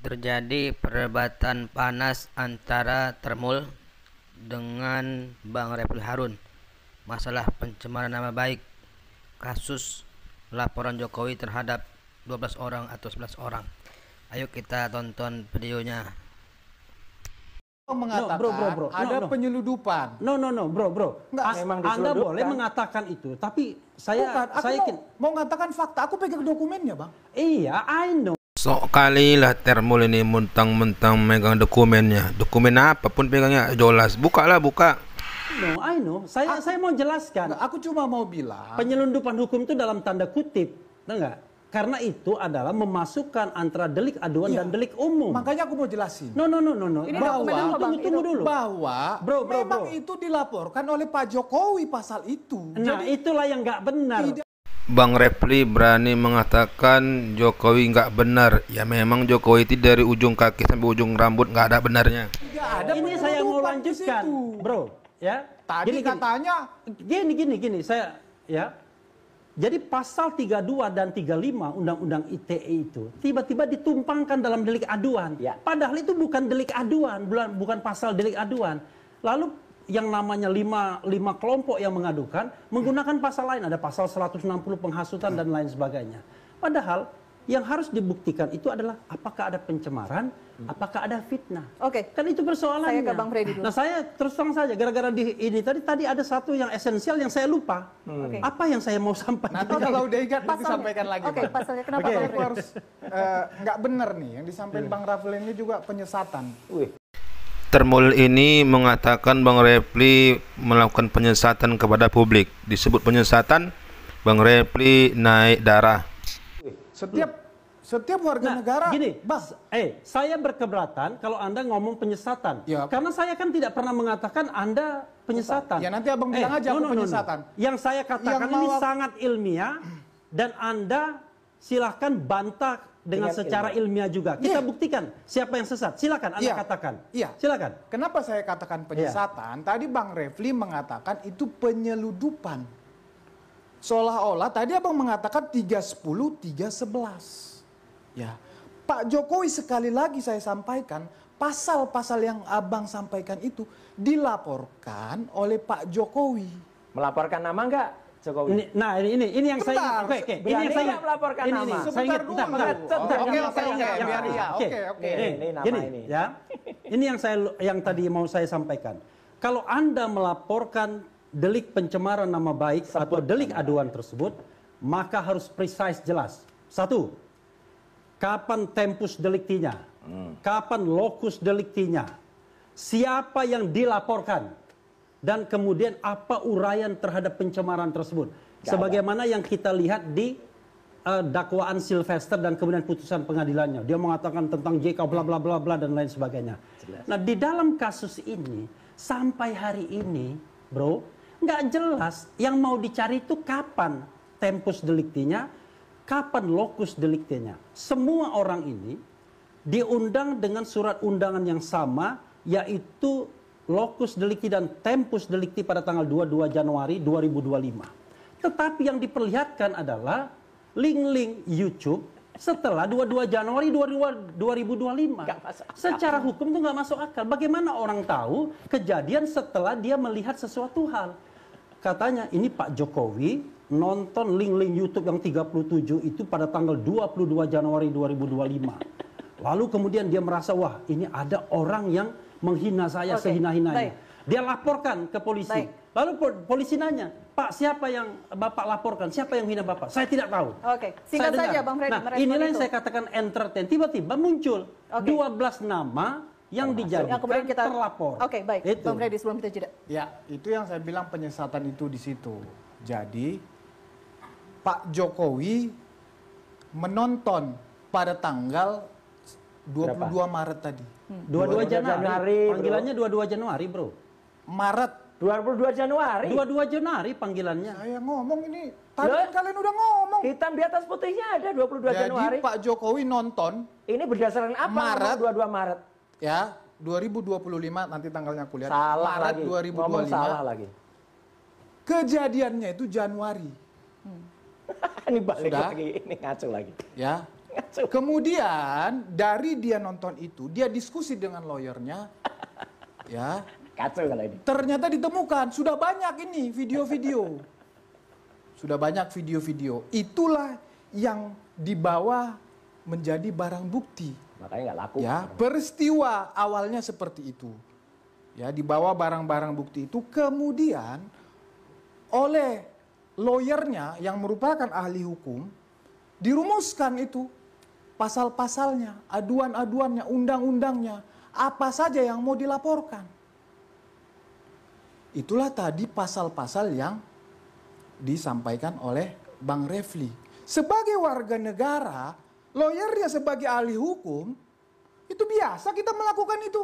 Terjadi perdebatan panas antara Termul dengan Bang Refli Harun masalah pencemaran nama baik, kasus laporan Jokowi terhadap 12 orang atau 11 orang. Ayo kita tonton videonya. Mengatakan bro. Ada penyeludupan. No, bro. Anda boleh mengatakan itu, tapi saya mau mengatakan fakta. Aku pegang dokumennya, Bang. Iya, I know. Sok kali lah Termul ini mentang-mentang megang dokumennya. Dokumen apapun pegangnya jelas. Buka. No, I know. Saya mau jelaskan. Aku cuma mau bilang Penyelundupan hukum itu dalam tanda kutip, enggak? Karena itu adalah memasukkan antara delik aduan dan delik umum. Makanya aku mau jelasin. No. Ini Tunggu dulu. Bahwa memang itu dilaporkan oleh Pak Jokowi pasal itu. Nah, itulah yang nggak benar. Bang Refli berani mengatakan Jokowi nggak benar. Ya memang Jokowi itu dari ujung kaki sampai ujung rambut nggak ada benarnya. Ini saya mau lanjutkan, bro. Ya. Tadi katanya gini, saya ya. Jadi pasal 32 dan 35 Undang-Undang ITE itu tiba-tiba ditumpangkan dalam delik aduan. Ya. Padahal itu bukan delik aduan, bukan pasal delik aduan. Lalu yang namanya lima kelompok yang mengadukan menggunakan pasal lain. Ada pasal 160 penghasutan dan lain sebagainya. Padahal yang harus dibuktikan itu adalah apakah ada pencemaran, apakah ada fitnah. Oke. Kan itu persoalannya. Saya ke Bang Freddy dulu. Nah, saya terus terang saja gara-gara ini tadi ada satu yang esensial yang saya lupa. Apa yang saya mau sampaikan? nanti kalau udah ingat nanti sampaikan lagi. Oke, pasalnya kenapa Bang Aku Freddy? harus nggak benar nih yang disampaikan Bang Rafli ini juga penyesatan. Termul ini mengatakan Bang Refli melakukan penyesatan kepada publik. Disebut penyesatan, Bang Refli naik darah. Setiap warga negara, gini, Bang. Saya berkeberatan kalau Anda ngomong penyesatan. Ya. Karena saya kan tidak pernah mengatakan Anda penyesatan. Ya nanti abang bilang aja aku penyesatan. Yang saya katakan ini sangat ilmiah dan Anda silahkan bantah dengan secara ilmiah juga. Kita buktikan siapa yang sesat. Silakan Anda katakan. Iya. Silakan. Kenapa saya katakan penyesatan? Tadi Bang Refli mengatakan itu penyeludupan. Seolah-olah tadi abang mengatakan 310, 311. Ya, Pak Jokowi sekali lagi saya sampaikan, pasal-pasal yang abang sampaikan itu dilaporkan oleh Pak Jokowi. Melaporkan nama enggak Jokowi? Ini yang saya oke. Ini yang saya melaporkan nama. Sebentar dulu. Oke. Ini nama ini. Ya. Ini yang tadi mau saya sampaikan. Kalau Anda melaporkan delik pencemaran nama baik atau delik aduan tersebut, maka harus precise jelas. Satu, kapan tempus deliktinya, kapan locus deliktinya, siapa yang dilaporkan, dan kemudian apa uraian terhadap pencemaran tersebut. Sebagaimana yang kita lihat di dakwaan Sylvester dan kemudian putusan pengadilannya. Dia mengatakan tentang JK bla bla bla bla dan lain sebagainya. Nah, di dalam kasus ini sampai hari ini, bro, nggak jelas yang mau dicari itu kapan tempus deliktinya, kapan locus deliktinya. Semua orang ini diundang dengan surat undangan yang sama, yaitu locus delikti dan tempus delikti pada tanggal 22 Januari 2025. Tetapi yang diperlihatkan adalah link-link YouTube setelah 22 Januari 2025. Secara hukum itu nggak masuk akal. Bagaimana orang tahu kejadian setelah dia melihat sesuatu hal? Katanya ini Pak Jokowi nonton link-link YouTube yang 37 itu pada tanggal 22 Januari 2025. Lalu kemudian dia merasa, wah ini ada orang yang menghina saya sehina-hinanya. Dia laporkan ke polisi. Lalu polisi nanya, Pak siapa yang Bapak laporkan? Siapa yang hina Bapak? Saya tidak tahu. Oke, singkat saja Bang Freddy. Nah, inilah yang saya katakan entertain. Tiba-tiba muncul 12 nama yang dijadikan terlapor. Oke, baik. Itu. Bang Freddy sebelum kita jeda. Ya, itu yang saya bilang penyesatan itu di situ. Jadi Pak Jokowi menonton pada tanggal 22 Maret tadi. 22 Januari. Panggilannya 22 Januari, bro. Maret 22 Januari. 22 Januari panggilannya. saya ngomong ini. Tadi kan kalian udah ngomong. Hitam di atas putihnya ada 22 Januari. Jadi Pak Jokowi nonton. Ini berdasarkan apa? Maret 22 Maret. Ya, 2025 nanti tanggalnya aku lihat. Salah Maret lagi. 2025. Ngomong salah lagi. Kejadiannya itu Januari. Ini balik Sudah? lagi, ini ngaco lagi. Ya. Kemudian dari dia nonton itu, dia diskusi dengan lawyernya, ya. Kacau kalau ini. Ternyata ditemukan sudah banyak ini video-video, sudah banyak video-video. Itulah yang dibawa menjadi barang bukti. Makanya nggak laku. Ya, peristiwa awalnya seperti itu. Ya, dibawa barang-barang bukti itu, kemudian oleh lawyernya yang merupakan ahli hukum dirumuskan itu pasal-pasalnya, aduan-aduannya, undang-undangnya, apa saja yang mau dilaporkan. Itulah tadi pasal-pasal yang disampaikan oleh Bang Refli. Sebagai warga negara, lawyernya sebagai ahli hukum, itu biasa kita melakukan itu.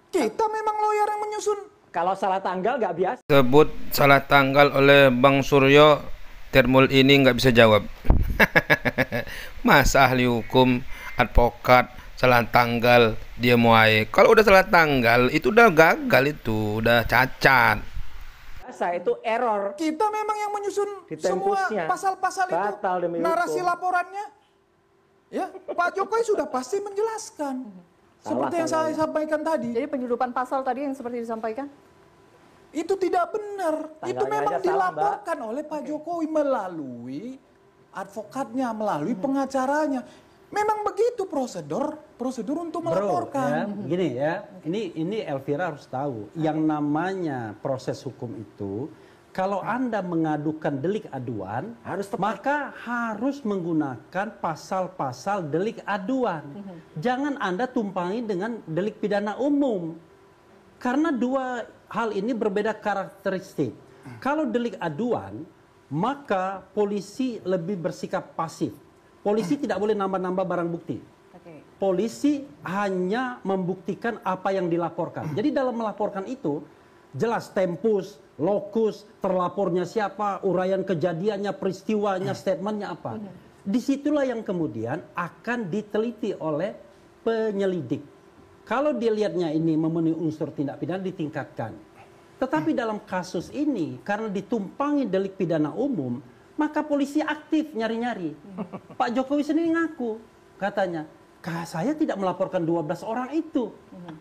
Kita memang lawyer yang menyusun. Kalau salah tanggal nggak biasa. Sebut salah tanggal oleh Bang Suryo, Termul ini nggak bisa jawab. Mas ahli hukum, advokat, salah tanggal dia muai. Kalau udah salah tanggal itu udah gagal, itu udah cacat. Biasa itu error. Kita memang yang menyusun semua Ditempusnya. pasal-pasal itu. Batal demi Narasi hukum. laporannya. Ya, Pak Jokowi sudah pasti menjelaskan. Seperti yang saya Salah sampaikan tadi. Jadi penyeludupan pasal tadi yang seperti disampaikan? Itu tidak benar. Itu Tanggalnya memang aja salah, dilaporkan oleh Pak Jokowi melalui advokatnya, melalui pengacaranya. Memang begitu prosedur untuk Bro, ya, melaporkan. gini ya, ini Elvira harus tahu, yang namanya proses hukum itu, kalau Anda mengadukan delik aduan, maka harus menggunakan pasal-pasal delik aduan. Jangan Anda tumpangi dengan delik pidana umum. Karena dua hal ini berbeda karakteristik. Kalau delik aduan, maka polisi lebih bersikap pasif. Polisi tidak boleh nambah-nambah barang bukti. Oke. Polisi hanya membuktikan apa yang dilaporkan. Jadi dalam melaporkan itu jelas tempus, lokus, terlapornya siapa, uraian kejadiannya, peristiwanya, statementnya apa. Disitulah yang kemudian akan diteliti oleh penyelidik. Kalau dia lihatnya ini memenuhi unsur tindak pidana, ditingkatkan. Tetapi dalam kasus ini karena ditumpangi delik pidana umum, maka polisi aktif nyari-nyari. Pak Jokowi sendiri ngaku, katanya, saya tidak melaporkan 12 orang itu.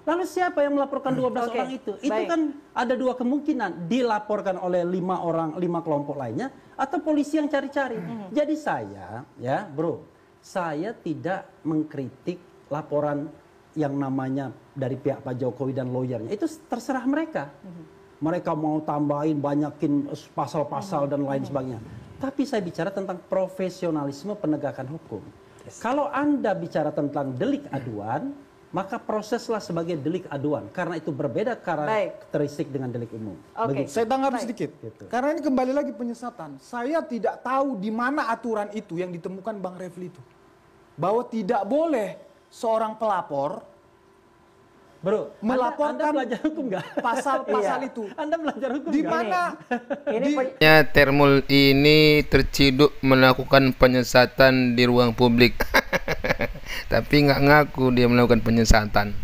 Lalu siapa yang melaporkan 12 orang itu? Itu baik. kan ada dua kemungkinan, dilaporkan oleh 5 kelompok lainnya, atau polisi yang cari-cari. Jadi saya, ya bro, saya tidak mengkritik laporan yang namanya dari pihak Pak Jokowi dan lawyernya. Itu terserah mereka. Mereka mau tambahin, banyakin pasal-pasal dan lain sebagainya. Tapi saya bicara tentang profesionalisme penegakan hukum. Kalau Anda bicara tentang delik aduan, maka proseslah sebagai delik aduan. Karena itu berbeda karakteristik dengan delik umum. Oke. Begitu. Saya tanggapi sedikit. Gitu. Karena ini kembali lagi penyesatan. Saya tidak tahu di mana aturan itu yang ditemukan Bang Refli itu. Bahwa tidak boleh seorang pelapor Bro, melaporkan Anda belajar hukum nggak? pasal-pasal itu. Anda belajar hukum Di nggak? mana Termul ini terciduk melakukan penyesatan di ruang publik. Tapi nggak ngaku dia melakukan penyesatan.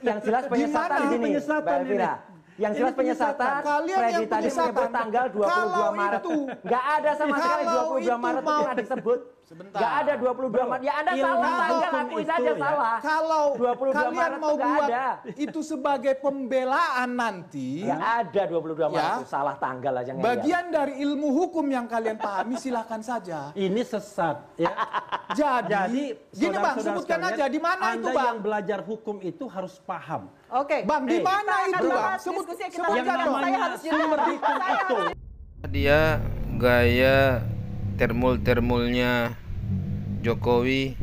Yang jelas penyesatan Gimana di sini, penyesatan Mbak Elvira. ini? Yang jelas Ini penyesatan, Kalian Freddy yang tadi penyesatan. menyebut tanggal 22 Kalau Maret. itu- Nggak ada sama sekali Kalau 22 itu Maret itu mau- pernah disebut. Sebentar. Nggak ada 22 Maret. Ya Anda Ilmu salah tanggal, hukum akui itu saja ya. salah. Kalau 22 kalian Maret mau itu nggak buat ada. itu sebagai pembelaan nanti, Yang ada 22 Maret Ya. itu salah tanggal aja ngeyel. bagian dari ilmu hukum yang kalian pahami silahkan saja. Ini sesat. Ya. Jadi, gini Bang, saudara-saudara sebutkan sekalian, aja di mana itu Anda Bang. yang belajar hukum itu harus paham. Oke. Bang, di mana Kita akan itu Bang? bahas diskusi yang kita sebutkan Yang lanjutkan. dong. Saya namanya harus jeda. sumber hukum Saya itu. Dia gaya termul-termulnya Jokowi,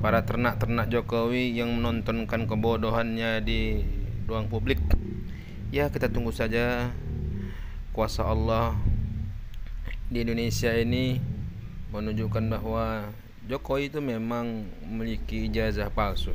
para ternak-ternak Jokowi yang menontonkan kebodohannya di ruang publik. Ya, kita tunggu saja kuasa Allah di Indonesia ini menunjukkan bahwa Jokowi itu memang memiliki ijazah palsu.